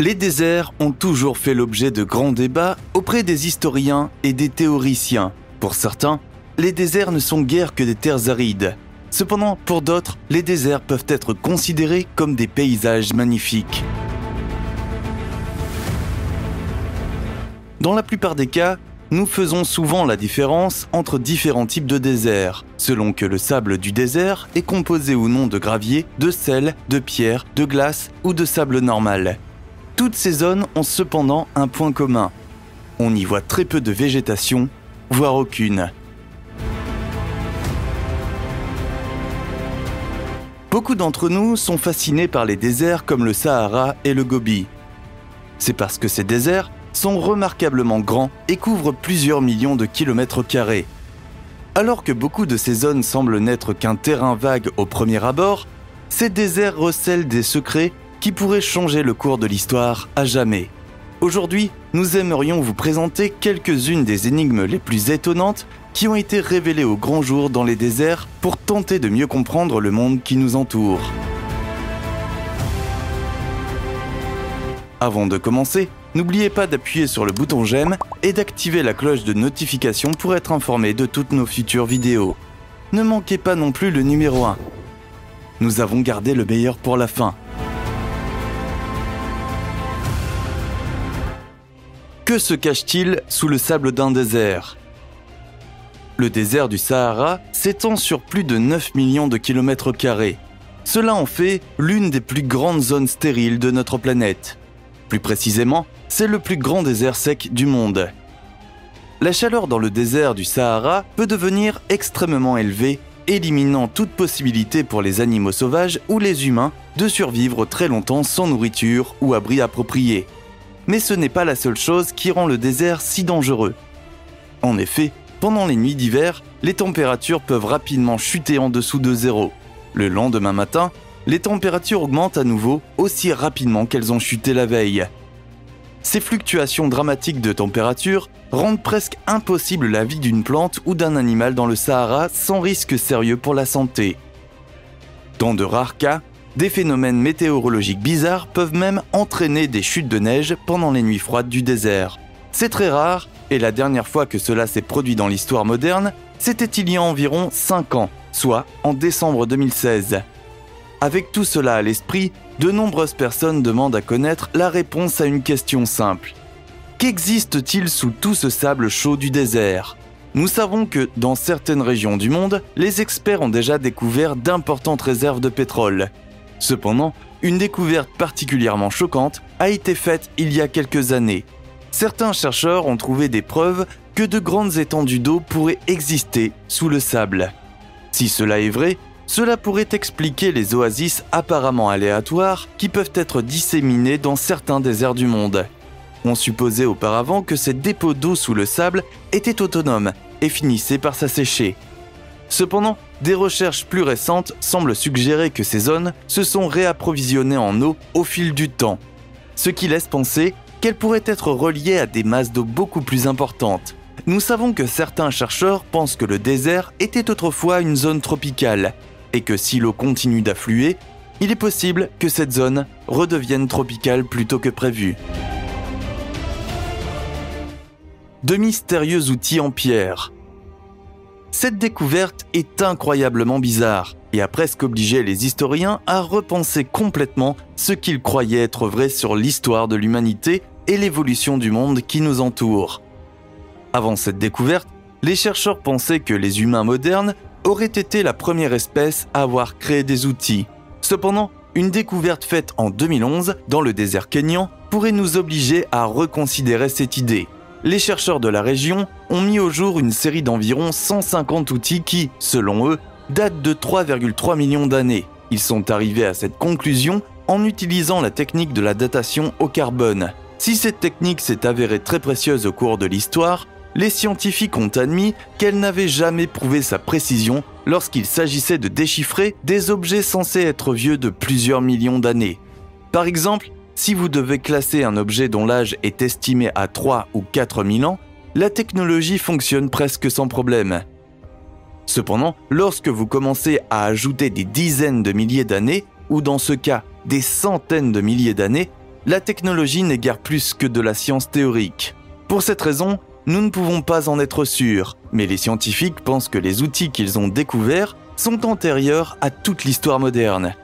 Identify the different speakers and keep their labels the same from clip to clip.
Speaker 1: Les déserts ont toujours fait l'objet de grands débats auprès des historiens et des théoriciens. Pour certains, les déserts ne sont guère que des terres arides. Cependant, pour d'autres, les déserts peuvent être considérés comme des paysages magnifiques. Dans la plupart des cas, nous faisons souvent la différence entre différents types de déserts, selon que le sable du désert est composé ou non de gravier, de sel, de pierre, de glace ou de sable normal. Toutes ces zones ont cependant un point commun. On y voit très peu de végétation, voire aucune. Beaucoup d'entre nous sont fascinés par les déserts comme le Sahara et le Gobi. C'est parce que ces déserts sont remarquablement grands et couvrent plusieurs millions de kilomètres carrés. Alors que beaucoup de ces zones semblent n'être qu'un terrain vague au premier abord, ces déserts recèlent des secrets qui pourraient changer le cours de l'histoire à jamais. Aujourd'hui, nous aimerions vous présenter quelques-unes des énigmes les plus étonnantes qui ont été révélées au grand jour dans les déserts pour tenter de mieux comprendre le monde qui nous entoure. Avant de commencer, n'oubliez pas d'appuyer sur le bouton j'aime et d'activer la cloche de notification pour être informé de toutes nos futures vidéos. Ne manquez pas non plus le numéro 1. Nous avons gardé le meilleur pour la fin. Que se cache-t-il sous le sable d'un désert ? Le désert du Sahara s'étend sur plus de 9 millions de kilomètres carrés. Cela en fait l'une des plus grandes zones stériles de notre planète. Plus précisément, c'est le plus grand désert sec du monde. La chaleur dans le désert du Sahara peut devenir extrêmement élevée, éliminant toute possibilité pour les animaux sauvages ou les humains de survivre très longtemps sans nourriture ou abri approprié. Mais ce n'est pas la seule chose qui rend le désert si dangereux. En effet, pendant les nuits d'hiver, les températures peuvent rapidement chuter en dessous de zéro. Le lendemain matin, les températures augmentent à nouveau aussi rapidement qu'elles ont chuté la veille. Ces fluctuations dramatiques de température rendent presque impossible la vie d'une plante ou d'un animal dans le Sahara sans risque sérieux pour la santé. Dans de rares cas, des phénomènes météorologiques bizarres peuvent même entraîner des chutes de neige pendant les nuits froides du désert. C'est très rare, et la dernière fois que cela s'est produit dans l'histoire moderne, c'était il y a environ 5 ans, soit en décembre 2016. Avec tout cela à l'esprit, de nombreuses personnes demandent à connaître la réponse à une question simple. Qu'existe-t-il sous tout ce sable chaud du désert ? Nous savons que, dans certaines régions du monde, les experts ont déjà découvert d'importantes réserves de pétrole. Cependant, une découverte particulièrement choquante a été faite il y a quelques années. Certains chercheurs ont trouvé des preuves que de grandes étendues d'eau pourraient exister sous le sable. Si cela est vrai, cela pourrait expliquer les oasis apparemment aléatoires qui peuvent être disséminées dans certains déserts du monde. On supposait auparavant que ces dépôts d'eau sous le sable étaient autonomes et finissaient par s'assécher. Cependant, des recherches plus récentes semblent suggérer que ces zones se sont réapprovisionnées en eau au fil du temps, ce qui laisse penser qu'elles pourraient être reliées à des masses d'eau beaucoup plus importantes. Nous savons que certains chercheurs pensent que le désert était autrefois une zone tropicale, et que si l'eau continue d'affluer, il est possible que cette zone redevienne tropicale plus tôt que prévu. De mystérieux outils en pierre. Cette découverte est incroyablement bizarre et a presque obligé les historiens à repenser complètement ce qu'ils croyaient être vrai sur l'histoire de l'humanité et l'évolution du monde qui nous entoure. Avant cette découverte, les chercheurs pensaient que les humains modernes auraient été la première espèce à avoir créé des outils. Cependant, une découverte faite en 2011 dans le désert kényan pourrait nous obliger à reconsidérer cette idée. Les chercheurs de la région ont mis au jour une série d'environ 150 outils qui, selon eux, datent de 3,3 millions d'années. Ils sont arrivés à cette conclusion en utilisant la technique de la datation au carbone. Si cette technique s'est avérée très précieuse au cours de l'histoire, les scientifiques ont admis qu'elle n'avait jamais prouvé sa précision lorsqu'il s'agissait de déchiffrer des objets censés être vieux de plusieurs millions d'années. Par exemple, si vous devez classer un objet dont l'âge est estimé à 3 ou 4 000 ans, la technologie fonctionne presque sans problème. Cependant, lorsque vous commencez à ajouter des dizaines de milliers d'années, ou dans ce cas, des centaines de milliers d'années, la technologie n'est guère plus que de la science théorique. Pour cette raison, nous ne pouvons pas en être sûrs, mais les scientifiques pensent que les outils qu'ils ont découverts sont antérieurs à toute l'histoire moderne.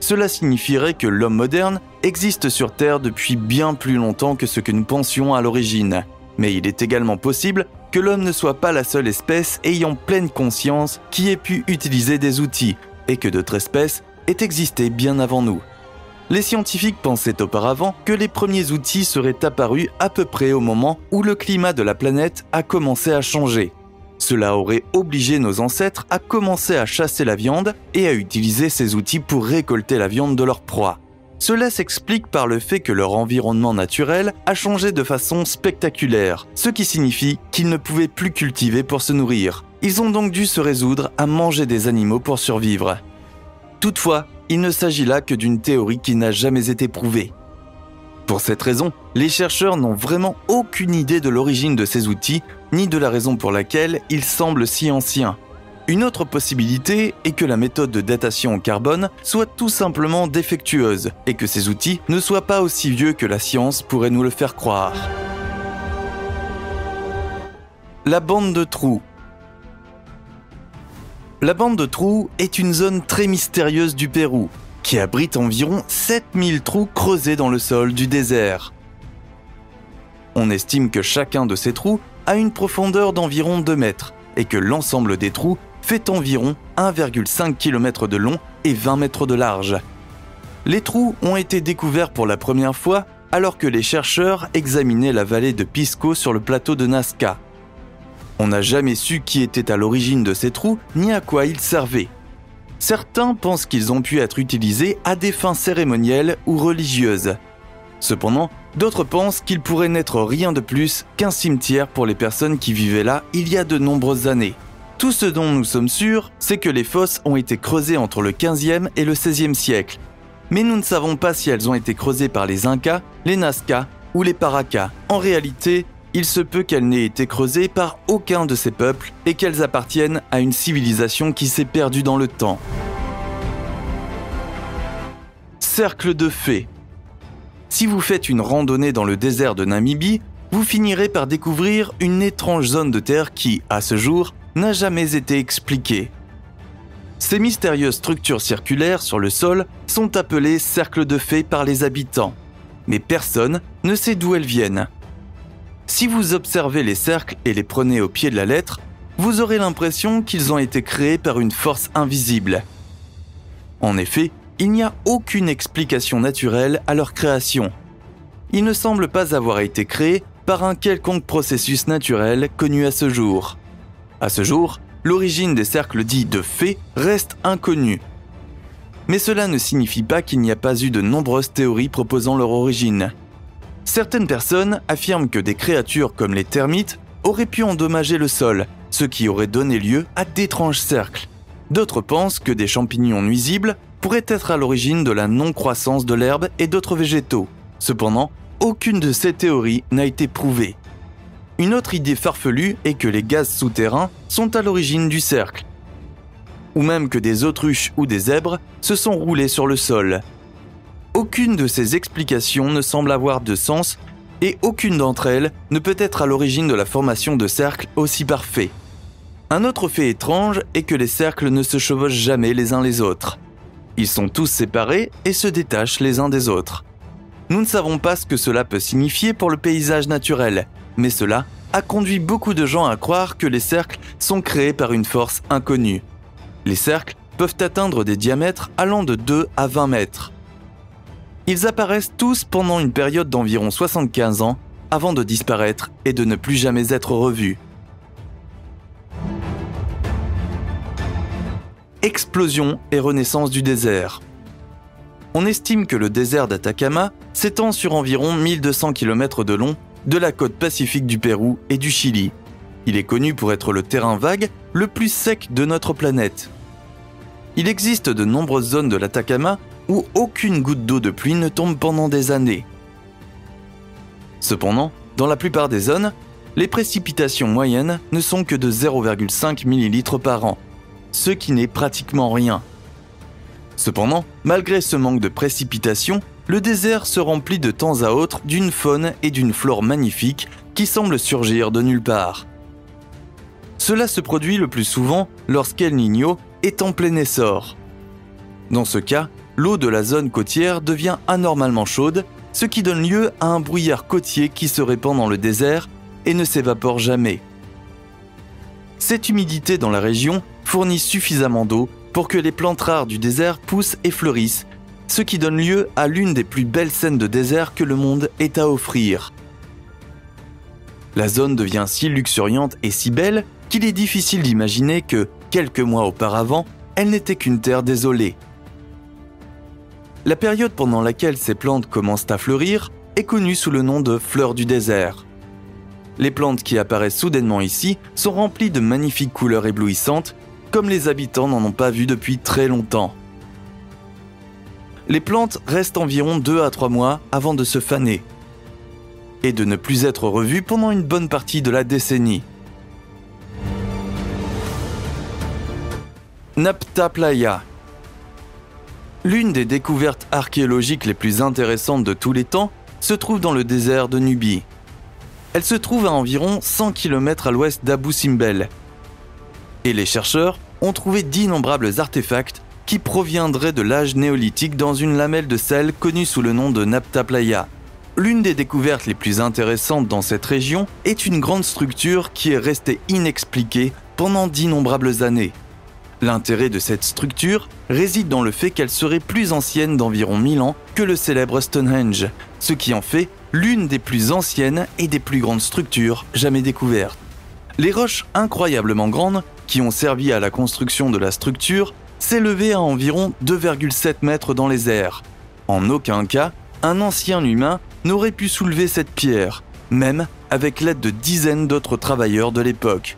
Speaker 1: Cela signifierait que l'homme moderne existe sur Terre depuis bien plus longtemps que ce que nous pensions à l'origine. Mais il est également possible que l'homme ne soit pas la seule espèce ayant pleine conscience qui ait pu utiliser des outils, et que d'autres espèces aient existé bien avant nous. Les scientifiques pensaient auparavant que les premiers outils seraient apparus à peu près au moment où le climat de la planète a commencé à changer. Cela aurait obligé nos ancêtres à commencer à chasser la viande et à utiliser ces outils pour récolter la viande de leur proie. Cela s'explique par le fait que leur environnement naturel a changé de façon spectaculaire, ce qui signifie qu'ils ne pouvaient plus cultiver pour se nourrir. Ils ont donc dû se résoudre à manger des animaux pour survivre. Toutefois, il ne s'agit là que d'une théorie qui n'a jamais été prouvée. Pour cette raison, les chercheurs n'ont vraiment aucune idée de l'origine de ces outils, ni de la raison pour laquelle ils semblent si anciens. Une autre possibilité est que la méthode de datation au carbone soit tout simplement défectueuse et que ces outils ne soient pas aussi vieux que la science pourrait nous le faire croire. La bande de trous. La bande de trous est une zone très mystérieuse du Pérou, qui abrite environ 7000 trous creusés dans le sol du désert. On estime que chacun de ces trous a une profondeur d'environ 2 mètres et que l'ensemble des trous fait environ 1,5 km de long et 20 mètres de large. Les trous ont été découverts pour la première fois alors que les chercheurs examinaient la vallée de Pisco sur le plateau de Nazca. On n'a jamais su qui était à l'origine de ces trous ni à quoi ils servaient. Certains pensent qu'ils ont pu être utilisés à des fins cérémonielles ou religieuses. Cependant, d'autres pensent qu'ils pourraient n'être rien de plus qu'un cimetière pour les personnes qui vivaient là il y a de nombreuses années. Tout ce dont nous sommes sûrs, c'est que les fosses ont été creusées entre le XVe et le XVIe siècle. Mais nous ne savons pas si elles ont été creusées par les Incas, les Nazca ou les Paracas. En réalité, il se peut qu'elles n'aient été creusées par aucun de ces peuples et qu'elles appartiennent à une civilisation qui s'est perdue dans le temps. Cercle de fées. Si vous faites une randonnée dans le désert de Namibie, vous finirez par découvrir une étrange zone de terre qui, à ce jour, n'a jamais été expliquée. Ces mystérieuses structures circulaires sur le sol sont appelées cercles de fées par les habitants, mais personne ne sait d'où elles viennent. Si vous observez les cercles et les prenez au pied de la lettre, vous aurez l'impression qu'ils ont été créés par une force invisible. En effet, il n'y a aucune explication naturelle à leur création. Ils ne semblent pas avoir été créés par un quelconque processus naturel connu à ce jour. À ce jour, l'origine des cercles dits de fées reste inconnue. Mais cela ne signifie pas qu'il n'y a pas eu de nombreuses théories proposant leur origine. Certaines personnes affirment que des créatures comme les termites auraient pu endommager le sol, ce qui aurait donné lieu à d'étranges cercles. D'autres pensent que des champignons nuisibles pourraient être à l'origine de la non-croissance de l'herbe et d'autres végétaux. Cependant, aucune de ces théories n'a été prouvée. Une autre idée farfelue est que les gaz souterrains sont à l'origine du cercle, ou même que des autruches ou des zèbres se sont roulés sur le sol. Aucune de ces explications ne semble avoir de sens et aucune d'entre elles ne peut être à l'origine de la formation de cercles aussi parfaits. Un autre fait étrange est que les cercles ne se chevauchent jamais les uns les autres. Ils sont tous séparés et se détachent les uns des autres. Nous ne savons pas ce que cela peut signifier pour le paysage naturel, mais cela a conduit beaucoup de gens à croire que les cercles sont créés par une force inconnue. Les cercles peuvent atteindre des diamètres allant de 2 à 20 mètres. Ils apparaissent tous pendant une période d'environ 75 ans avant de disparaître et de ne plus jamais être revus. Explosion et renaissance du désert. On estime que le désert d'Atacama s'étend sur environ 1200 km de long de la côte pacifique du Pérou et du Chili. Il est connu pour être le terrain vague le plus sec de notre planète. Il existe de nombreuses zones de l'Atacama où aucune goutte d'eau de pluie ne tombe pendant des années. Cependant, dans la plupart des zones, les précipitations moyennes ne sont que de 0,5 ml par an, ce qui n'est pratiquement rien. Cependant, malgré ce manque de précipitations, le désert se remplit de temps à autre d'une faune et d'une flore magnifiques qui semblent surgir de nulle part. Cela se produit le plus souvent lorsqu'El Niño est en plein essor. Dans ce cas, l'eau de la zone côtière devient anormalement chaude, ce qui donne lieu à un brouillard côtier qui se répand dans le désert et ne s'évapore jamais. Cette humidité dans la région fournit suffisamment d'eau pour que les plantes rares du désert poussent et fleurissent, ce qui donne lieu à l'une des plus belles scènes de désert que le monde ait à offrir. La zone devient si luxuriante et si belle qu'il est difficile d'imaginer que, quelques mois auparavant, elle n'était qu'une terre désolée. La période pendant laquelle ces plantes commencent à fleurir est connue sous le nom de fleurs du désert. Les plantes qui apparaissent soudainement ici sont remplies de magnifiques couleurs éblouissantes, comme les habitants n'en ont pas vu depuis très longtemps. Les plantes restent environ 2 à 3 mois avant de se faner et de ne plus être revues pendant une bonne partie de la décennie. Nabta Playa. L'une des découvertes archéologiques les plus intéressantes de tous les temps se trouve dans le désert de Nubie. Elle se trouve à environ 100 km à l'ouest d'Abou Simbel. Et les chercheurs ont trouvé d'innombrables artefacts qui proviendraient de l'âge néolithique dans une lamelle de sel connue sous le nom de Nabta Playa. L'une des découvertes les plus intéressantes dans cette région est une grande structure qui est restée inexpliquée pendant d'innombrables années. L'intérêt de cette structure réside dans le fait qu'elle serait plus ancienne d'environ 1000 ans que le célèbre Stonehenge, ce qui en fait l'une des plus anciennes et des plus grandes structures jamais découvertes. Les roches incroyablement grandes qui ont servi à la construction de la structure s'élevaient à environ 2,7 mètres dans les airs. En aucun cas, un ancien humain n'aurait pu soulever cette pierre, même avec l'aide de dizaines d'autres travailleurs de l'époque.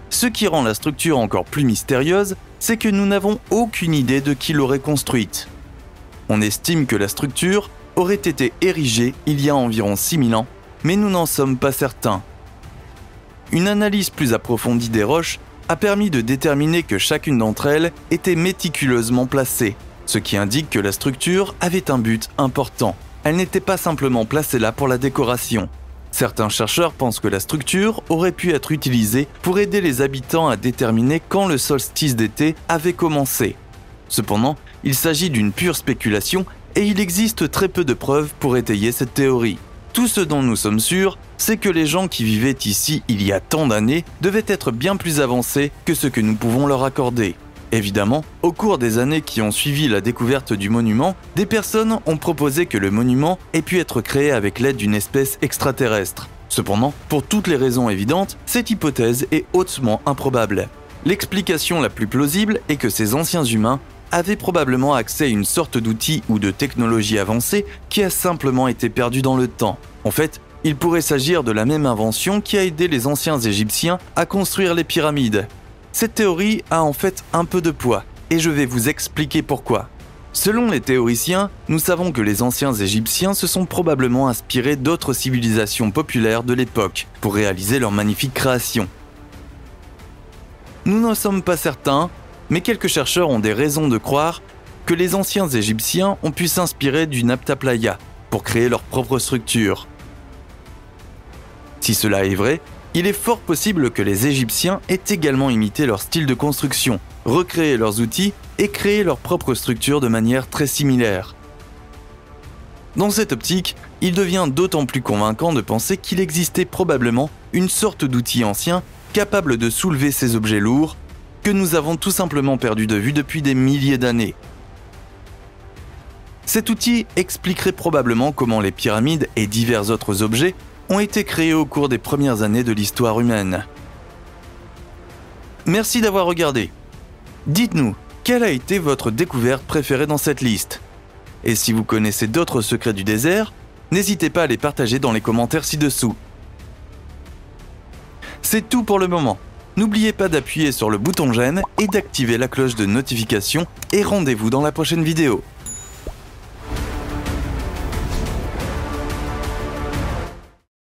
Speaker 1: Ce qui rend la structure encore plus mystérieuse, c'est que nous n'avons aucune idée de qui l'aurait construite. On estime que la structure aurait été érigée il y a environ 6000 ans, mais nous n'en sommes pas certains. Une analyse plus approfondie des roches a permis de déterminer que chacune d'entre elles était méticuleusement placée, ce qui indique que la structure avait un but important. Elle n'était pas simplement placée là pour la décoration. Certains chercheurs pensent que la structure aurait pu être utilisée pour aider les habitants à déterminer quand le solstice d'été avait commencé. Cependant, il s'agit d'une pure spéculation et il existe très peu de preuves pour étayer cette théorie. Tout ce dont nous sommes sûrs, c'est que les gens qui vivaient ici il y a tant d'années devaient être bien plus avancés que ce que nous pouvons leur accorder. Évidemment, au cours des années qui ont suivi la découverte du monument, des personnes ont proposé que le monument ait pu être créé avec l'aide d'une espèce extraterrestre. Cependant, pour toutes les raisons évidentes, cette hypothèse est hautement improbable. L'explication la plus plausible est que ces anciens humains avaient probablement accès à une sorte d'outil ou de technologie avancée qui a simplement été perdue dans le temps. En fait, il pourrait s'agir de la même invention qui a aidé les anciens Égyptiens à construire les pyramides. Cette théorie a en fait un peu de poids, et je vais vous expliquer pourquoi. Selon les théoriciens, nous savons que les anciens Égyptiens se sont probablement inspirés d'autres civilisations populaires de l'époque pour réaliser leurs magnifiques créations. Nous n'en sommes pas certains, mais quelques chercheurs ont des raisons de croire que les anciens Égyptiens ont pu s'inspirer du Nabta Playa pour créer leur propre structure. Si cela est vrai, il est fort possible que les Égyptiens aient également imité leur style de construction, recréé leurs outils et créé leur propre structure de manière très similaire. Dans cette optique, il devient d'autant plus convaincant de penser qu'il existait probablement une sorte d'outil ancien capable de soulever ces objets lourds que nous avons tout simplement perdu de vue depuis des milliers d'années. Cet outil expliquerait probablement comment les pyramides et divers autres objets ont été créés au cours des premières années de l'histoire humaine. Merci d'avoir regardé. Dites-nous, quelle a été votre découverte préférée dans cette liste? Et si vous connaissez d'autres secrets du désert, n'hésitez pas à les partager dans les commentaires ci-dessous. C'est tout pour le moment. N'oubliez pas d'appuyer sur le bouton j'aime et d'activer la cloche de notification et rendez-vous dans la prochaine vidéo.